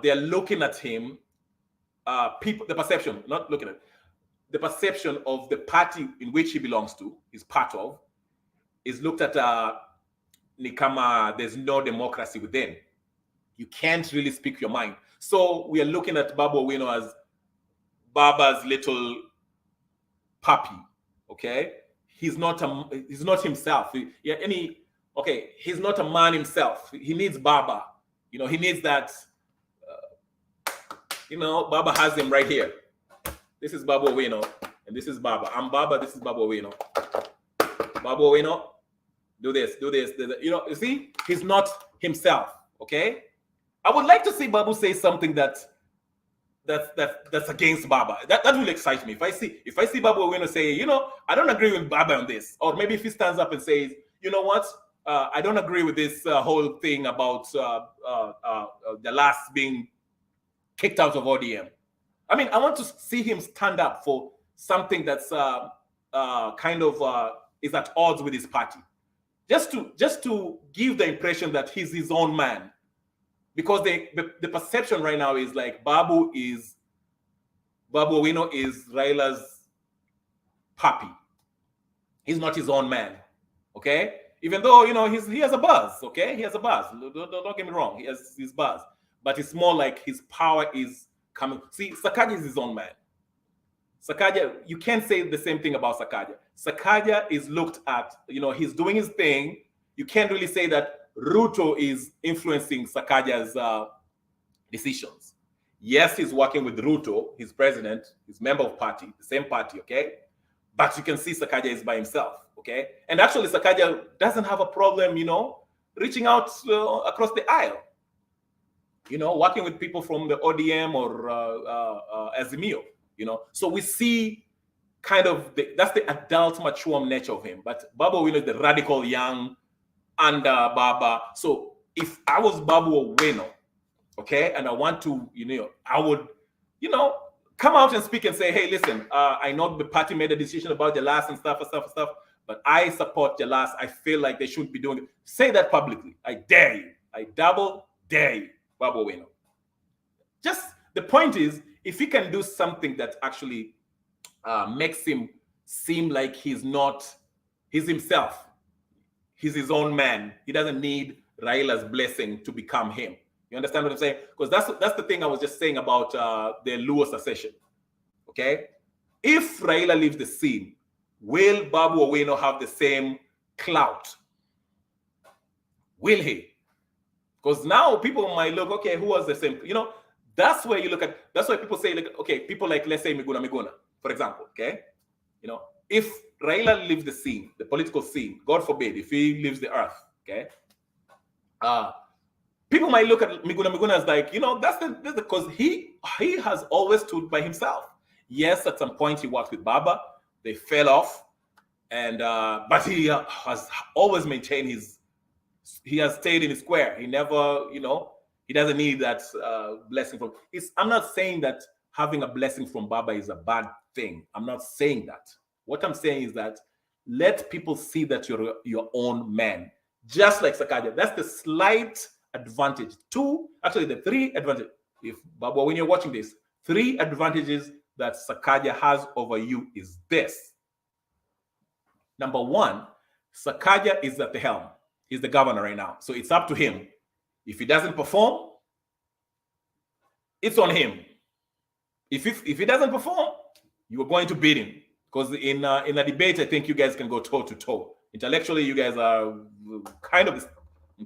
they're looking at him, the perception of the party in which he belongs to, is part of, is looked at Nikama, there's no democracy within. You can't really speak your mind. So we are looking at Babu Owino as Baba's little puppy, okay? He's not himself. He's not a man himself. He needs Baba. He needs that, Baba has him right here. This is Babu Owino, and this is Baba. I'm Baba, this is Babu Owino. Babu Owino, do this. You see, he's not himself. Okay, I would like to see Babu say something that's against Baba. That will excite me. If I see Babu Owino say, I don't agree with Baba on this, or maybe if he stands up and says, you know what, I don't agree with this whole thing about the last being kicked out of ODM. I mean, I want to see him stand up for something that's is at odds with his party, just to give the impression that he's his own man. Because the perception right now is like Babu Owino is Raila's puppy. He's not his own man, okay? Even though, he has a buzz, okay? He has a buzz. Don't get me wrong. He has his buzz. But it's more like his power is coming. See, Sakaja is his own man. Sakaja, you can't say the same thing about Sakaja. Sakaja is looked at, he's doing his thing. You can't really say that Ruto is influencing Sakaja's decisions. Yes, he's working with Ruto, his president, his member of party, the same party, okay? But you can see Sakaja is by himself, okay? And actually, Sakaja doesn't have a problem, reaching out across the aisle, working with people from the ODM or Azimio, So we see kind of that's the adult, mature nature of him. But Babu Owino is the radical young under Baba. So if I was Babu Owino, okay, and I want to, I would, come out and speak and say, hey, listen, I know the party made a decision about Jalas and stuff, but I support Jalas. I feel like they shouldn't be doing it. Say that publicly. I dare you. I double dare you, Babu Owino. Just the point is, if he can do something that actually makes him seem like he's himself. He's his own man. He doesn't need Raila's blessing to become him. You understand what I'm saying? Because that's the thing I was just saying about the Luo secession. Okay? If Raila leaves the scene, will Babu Owino have the same clout? Will he? Because now people might look, okay, who was the same? That's where you look at, that's why people say, like, okay, people like, let's say Miguna, for example, okay? If Raila leaves the scene, the political scene, God forbid, if he leaves the earth, okay? People might look at Miguna as like, that's because he has always stood by himself. Yes, at some point he worked with Baba, they fell off, and but he has always maintained he has stayed in his square. He never, he doesn't need that blessing from. I'm not saying that having a blessing from Baba is a bad thing. I'm not saying that. What I'm saying is that let people see that you're your own man, just like Sakaja. That's the slight advantage. The 3 advantages. If Babu, when you're watching this, 3 advantages that Sakaja has over you is this. Number 1, Sakaja is at the helm. He's the governor right now. So it's up to him. If he doesn't perform, it's on him. If he doesn't perform, you are going to beat him. Because in a debate, I think you guys can go toe to toe. Intellectually, you guys are kind of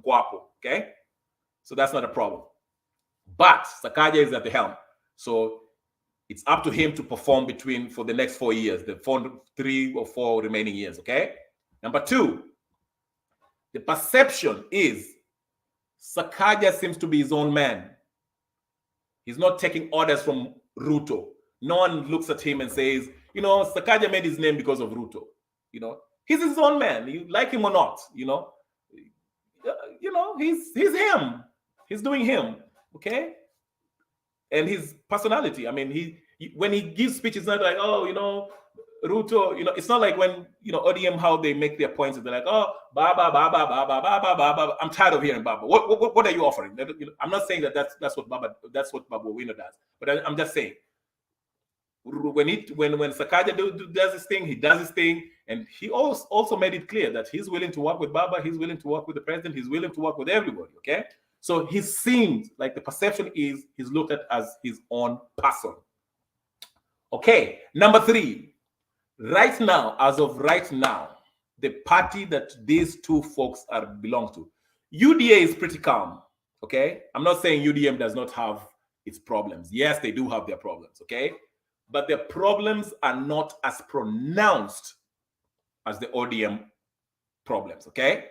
guapo, okay? So that's not a problem. But Sakaja is at the helm. So it's up to him to perform for the next 4 years, the 3 or 4 remaining years, okay? Number 2, the perception is Sakaja seems to be his own man. He's not taking orders from Ruto. No one looks at him and says, Sakaja made his name because of Ruto. He's his own man. You like him or not, he's him. He's doing him, okay? And his personality. I mean, when he gives speeches, it's not like, Ruto, it's not like when, ODM, how they make their points, and they're like, oh, Baba, Baba, Baba, Baba, Baba. I'm tired of hearing Baba. What are you offering? I'm not saying that's what Babu Owino does, but I'm just saying, when Sakaja does his thing, he does his thing, and he also made it clear that he's willing to work with Baba, he's willing to work with the president, he's willing to work with everybody, okay? So he seems like the perception is he's looked at as his own person. Okay, number 3. Right now, as of right now, the party that these 2 folks belong to, UDA is pretty calm, okay? I'm not saying UDM does not have its problems. Yes, they do have their problems, okay? But their problems are not as pronounced as the ODM problems, okay?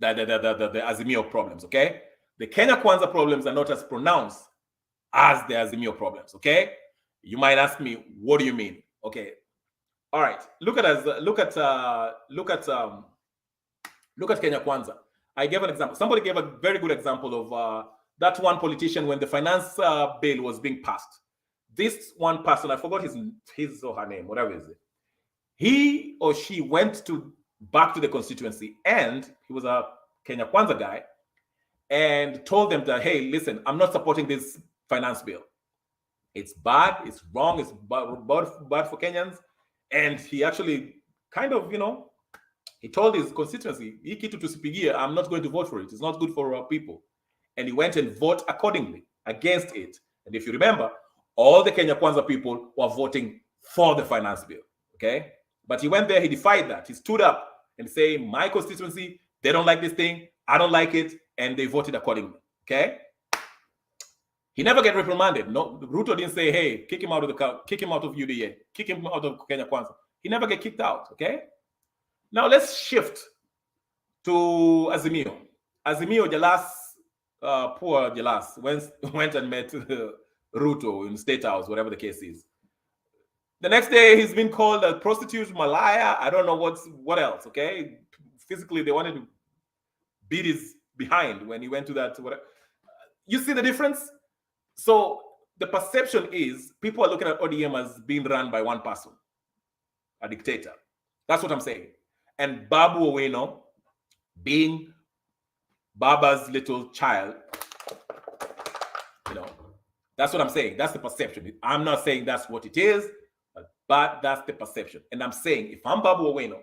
The Azimio problems, okay? The Kenya Kwanza problems are not as pronounced as the Azimio problems, okay? You might ask me, what do you mean? Okay, all right. Look at Kenya Kwanza. I gave an example. Somebody gave a very good example of that one politician when the finance bill was being passed. This one person, I forgot his or her name, whatever it is. He or she went back to the constituency, and he was a Kenya Kwanza guy, and told them that, hey, listen, I'm not supporting this finance bill. It's bad, it's wrong, it's bad for Kenyans. And he actually kind of, he told his constituency, I'm not going to vote for it. It's not good for our people. And he went and voted accordingly against it. And if you remember, all the Kenya Kwanza people were voting for the finance bill, okay? But he went there, he defied that. He stood up and said, my constituency, they don't like this thing, I don't like it, and they voted accordingly, okay? He never get reprimanded. No, Ruto didn't say, hey, kick him out of UDA, kick him out of Kenya Kwanza. He never get kicked out, okay? Now let's shift to Azimio. Azimio Jalas, poor Jalas, went and met Ruto in State House, whatever the case is. The next day, he's been called a prostitute, Malaya. I don't know what else, okay? Physically, they wanted to beat his behind when he went to that. Whatever. You see the difference? So the perception is people are looking at ODM as being run by one person, a dictator. That's what I'm saying. And Babu Owino being Baba's little child, that's what I'm saying. That's the perception. I'm not saying that's what it is, but that's the perception. And I'm saying, if I'm Babu Owino,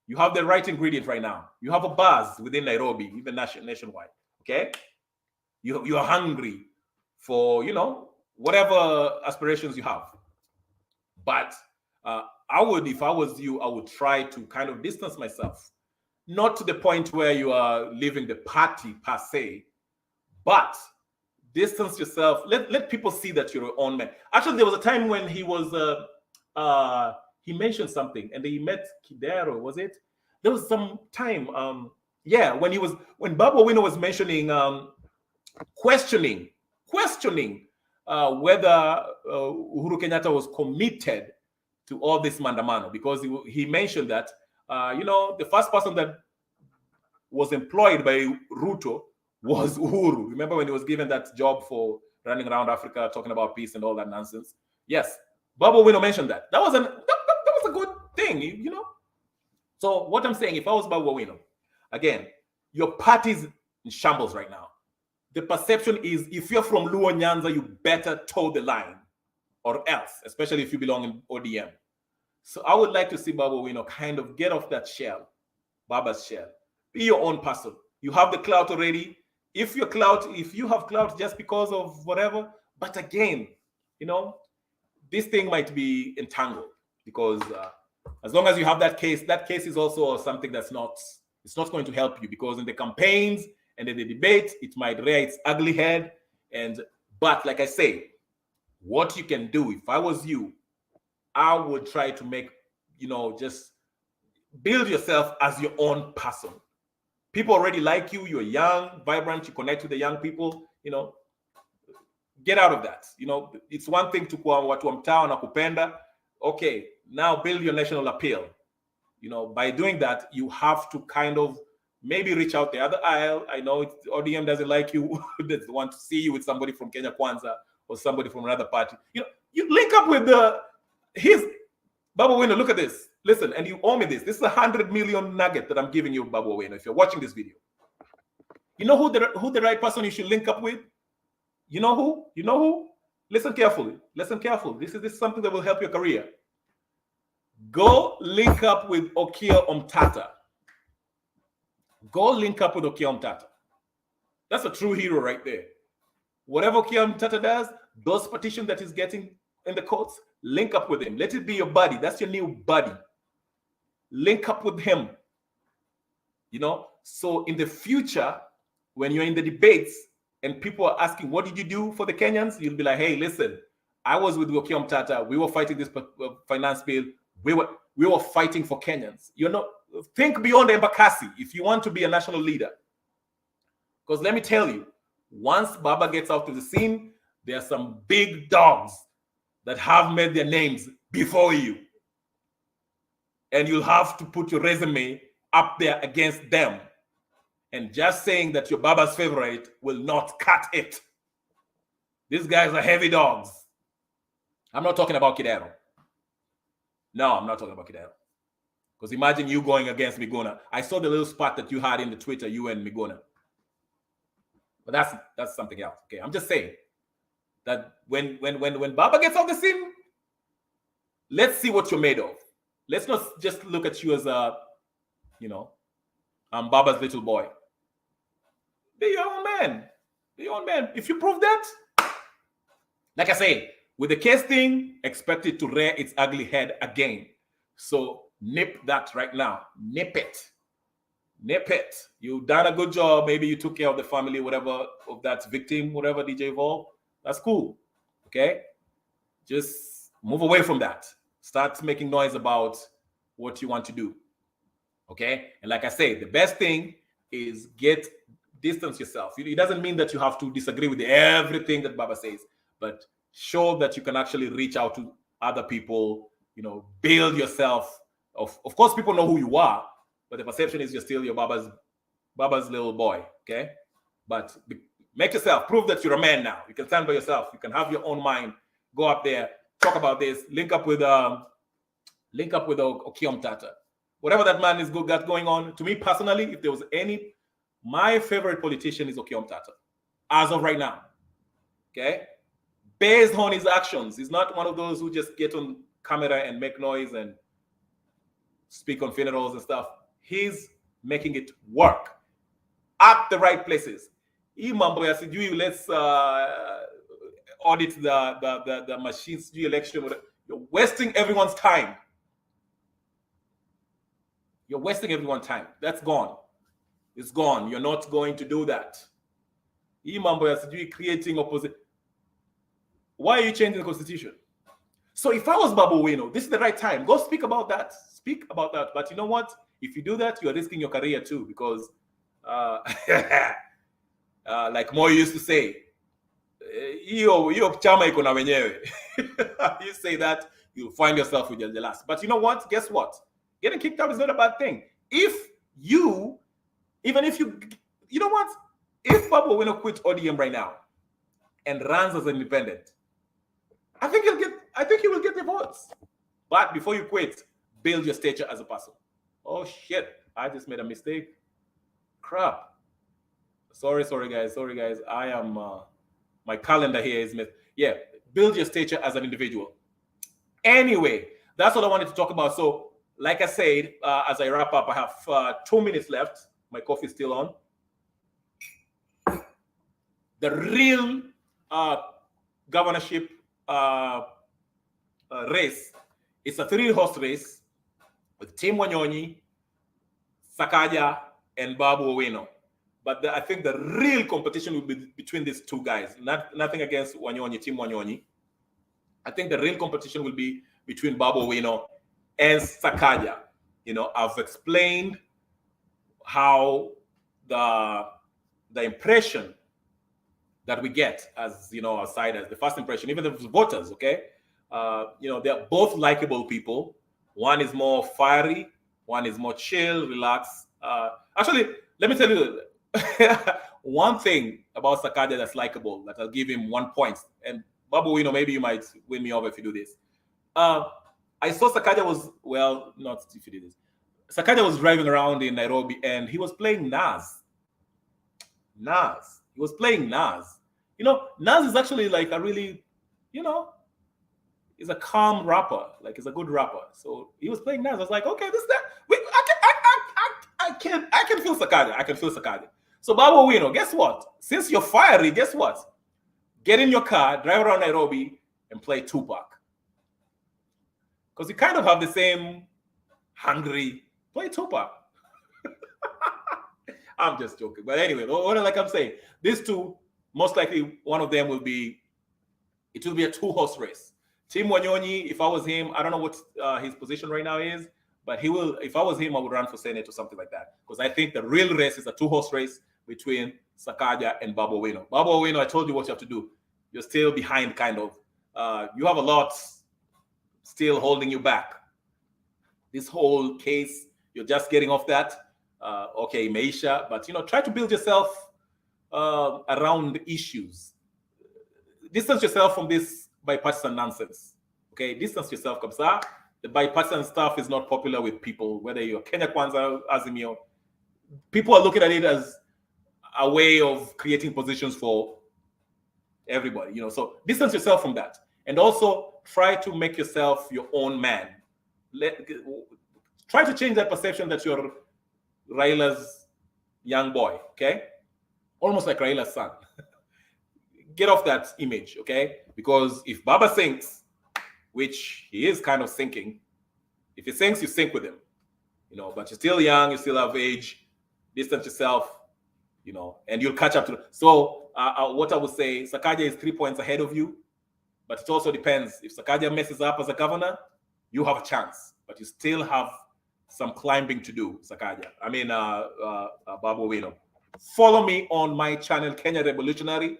you have the right ingredient right now. You have a buzz within Nairobi, even nationwide, okay? You're hungry for, whatever aspirations you have. But if I was you, I would try to kind of distance myself. Not to the point where you are leaving the party per se, but distance yourself. Let people see that you're your own man. Actually, there was a time when he was, he mentioned something, and he met Kidero, was it? There was some time, when Babu Owino was mentioning, questioning whether Uhuru Kenyatta was committed to all this mandamano, because he mentioned that, the first person that was employed by Ruto was Uhuru. Remember when he was given that job for running around Africa, talking about peace and all that nonsense? Yes, Babu Owino mentioned that. That was a good thing, So what I'm saying, if I was Babu Owino, again, your party's in shambles right now. The perception is, if you're from Luo Nyanza, you better toe the line, or else, especially if you belong in ODM. So I would like to see Babu Owino kind of get off that shell, Baba's shell. Be your own person. You have the clout already. If you have clout just because of whatever, but again, this thing might be entangled, because as long as you have that case is also something it's not going to help you, because in the campaigns and in the debate, it might rear its ugly head. But like I say, what you can do, if I was you, I would try to make, just build yourself as your own person. People already like you. You're young, vibrant. You connect with the young people. Get out of that. It's one thing to kuwa watu wa mtaa wanakupenda. Okay, now build your national appeal. By doing that, you have to kind of maybe reach out the other aisle. I know ODM doesn't like you. They want to see you with somebody from Kenya Kwanza or somebody from another party. You link up with Babu Owino. Look at this. Listen, and you owe me this. This is 100 million nugget that I'm giving you, Babu Owino. If you're watching this video, you know who the right person you should link up with? You know who? Listen carefully. This is something that will help your career. Go link up with Okia Omtata. That's a true hero right there. Whatever Okia Omtata does, those petitions that he's getting in the courts, link up with him. Let it be your buddy. That's your new buddy. Link up with him. So in the future, when you're in the debates and people are asking, what did you do for the Kenyans? You'll be like, hey, listen, I was with Okia Omtata. We were fighting this finance bill. We were fighting for Kenyans. Think beyond Embakasi if you want to be a national leader. Because let me tell you, once Baba gets out to the scene, there are some big dogs that have made their names before you. And you'll have to put your resume up there against them. And just saying that you're Baba's favorite will not cut it. These guys are heavy dogs. I'm not talking about Kidero. No, I'm not talking about Kidero. Because imagine you going against Miguna. I saw the little spot that you had in the Twitter, you and Miguna. But that's something else. Okay, I'm just saying that when Baba gets on the scene, let's see what you're made of. Let's not just look at you as I'm Baba's little boy. Be your own man. Be your own man. If you prove that, like I said, with the case thing, expect it to rear its ugly head again. So nip that right now. Nip it. Nip it. You've done a good job. Maybe you took care of the family, whatever, of that victim, whatever, DJ Vol. That's cool. Okay? Just move away from that. Start making noise about what you want to do. Okay? And like I say, the best thing is distance yourself. It doesn't mean that you have to disagree with everything that Baba says, but show that you can actually reach out to other people, build yourself. Of course, people know who you are, but the perception is you're still your Baba's little boy, okay? But make yourself, prove that you're a man now. You can stand by yourself. You can have your own mind. Go up there, talk about this, link up with Okiom Tata. Whatever that man is got going on, to me personally, if there was my favorite politician is Okiom Tata, as of right now, okay? Based on his actions. He's not one of those who just get on camera and make noise and speak on funerals and stuff. He's making it work at the right places. Let's audit the machines, election. You're wasting everyone's time. You're wasting everyone's time. That's gone. It's gone. You're not going to do that. Creating opposition. Why are you changing the constitution? So if I was Babu Owino, this is the right time. Go speak about that. Speak about that. But you know what? If you do that, you are risking your career too, because like Moi used to say, you say that, you'll find yourself with the last. But you know what? Guess what? Getting kicked out is not a bad thing. If Babu Owino quit ODM right now and runs as an independent, I think he will get the votes. But before you quit, build your stature as a person. Oh shit, I just made a mistake. Crap. Sorry guys. I am my calendar here is missed. Yeah, build your stature as an individual. Anyway, that's what I wanted to talk about. So, like I said, as I wrap up, I have 2 minutes left. My coffee is still on. The real governorship race, it's a 3-horse race with Team Wanyonyi, Sakaja, and Babu Owino. But I think the real competition will be between these two guys. Nothing against Wanyonyi, Team Wanyonyi. I think the real competition will be between Babu Owino and Sakaja. I've explained how the impression that we get as outsiders, the first impression, even the voters, okay? They're both likable people. One is more fiery, one is more chill, relaxed. Actually, let me tell you one thing about Sakaja that's likable, that I'll give him 1 point. And Babu, maybe you might win me over if you do this. I saw Sakaja not if you did this. Sakaja was driving around in Nairobi and he was playing Nas. He was playing Nas. Nas is actually like a really, he's a calm rapper. Like, he's a good rapper. So he was playing Nas. I was like, okay, I can feel Sakaja. So Babu Owino, guess what? Since you're fiery, guess what? Get in your car, drive around Nairobi, and play Tupac. Because you kind of have the same hungry. Play Tupac. I'm just joking. But anyway, like I'm saying, these two, most likely one of them it will be a 2-horse race. Team Wanyonyi, if I was him, I don't know what his position right now is, but he will. If I was him, I would run for Senate or something like that, because I think the real race is a two-horse race between Sakaja and Babu Owino. Babu Owino, I told you what you have to do. You're still behind, kind of. You have a lot still holding you back. This whole case, you're just getting off that. Okay, Meisha, but try to build yourself around issues. Distance yourself from this bipartisan nonsense. Okay, distance yourself, Kabsa. The bipartisan stuff is not popular with people, whether you're Kenya Kwanza, Azimio. People are looking at it as a way of creating positions for everybody, so distance yourself from that. And also try to make yourself your own man. Try to change that perception that you're Raila's young boy, okay? Almost like Raila's son. Get off that image, okay? Because if Baba sinks, which he is kind of sinking, if he sinks, you sink with him, but you're still young, you still have age, distance yourself, and you'll catch up to. So what I would say, Sakaja is 3 points ahead of you, but it also depends. If Sakaja messes up as a governor, you have a chance, but you still have some climbing to do, Sakaja. I mean, Babu Owino. Follow me on my channel, Kenya Revolutionary.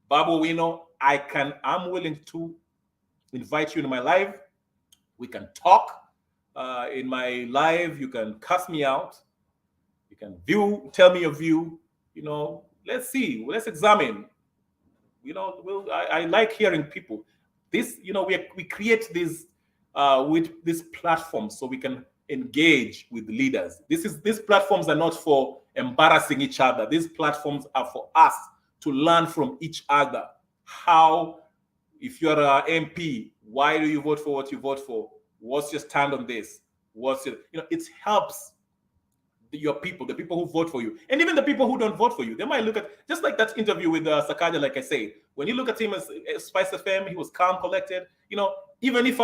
Babu Owino, I'm willing to invite you in my live. We can talk in my live. You can cuss me out. You can tell me your view. Let's see. Let's examine. I like hearing people. This, we create this with this platform so we can engage with leaders. These platforms are not for embarrassing each other. These platforms are for us to learn from each other. How, if you're an MP, why do you vote for what you vote for? What's your stand on this? It helps your people, the people who vote for you, and even the people who don't vote for you. They might look at, just like that interview with Sakaja, like I say, when you look at him as Spice FM, he was calm, collected. Even if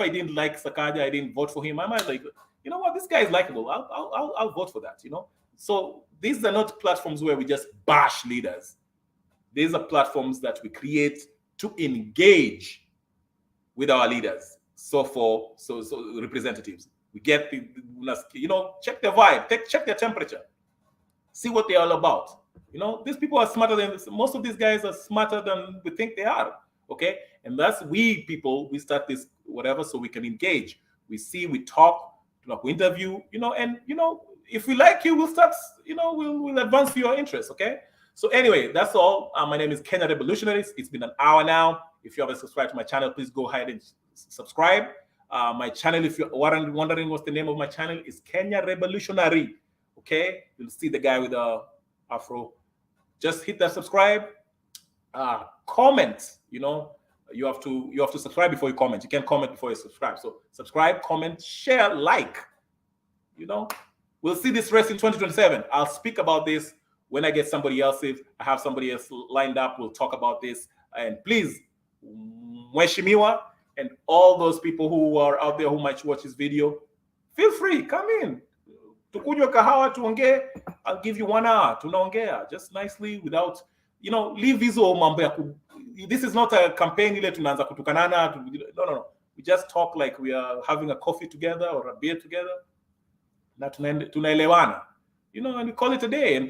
I didn't like Sakaja, I didn't vote for him, I might like, what, this guy is likable. I'll vote for that. So these are not platforms where we just bash leaders. These are platforms that we create to engage with our leaders. So representatives, we get check their vibe, check their temperature, see what they're all about. These people are smarter than most of these guys are smarter than we think they are. Okay, and that's we start this whatever so we can engage. We see, we talk, we interview, and if we like you, we'll start, we'll advance your interest. Okay. So anyway, that's all. My name is Kenya Revolutionaries. It's been an hour now. If you haven't subscribed to my channel, please go ahead and subscribe. My channel, if you're wondering what's the name of my channel, is Kenya Revolutionary. Okay, you'll see the guy with the afro. Just hit that subscribe. Comment. You have to subscribe before you comment. You can't comment before you subscribe. So subscribe, comment, share, like. We'll see this rest in 2027. I'll speak about this when I get somebody else. If I have somebody else lined up, we'll talk about this. And please, Mweshimiwa, and all those people who are out there who might watch this video, feel free, come in. Tukunywe kahawa tuongee. I'll give you 1 hour. Tunaongea just nicely without, leave hizo mambo ya this is not a campaign ile tunaanza kutukanana. No. We just talk like we are having a coffee together or a beer together. Na tunaelewana. And we call it a day. And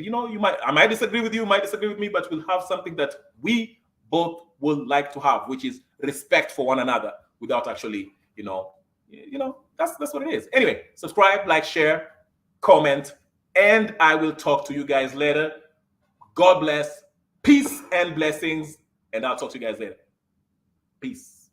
I might disagree with you, you might disagree with me, but we'll have something that we both would like to have, which is respect for one another without actually, that's what it is. Anyway, subscribe, like, share, comment, and I will talk to you guys later. God bless, peace and blessings, and I'll talk to you guys later. Peace.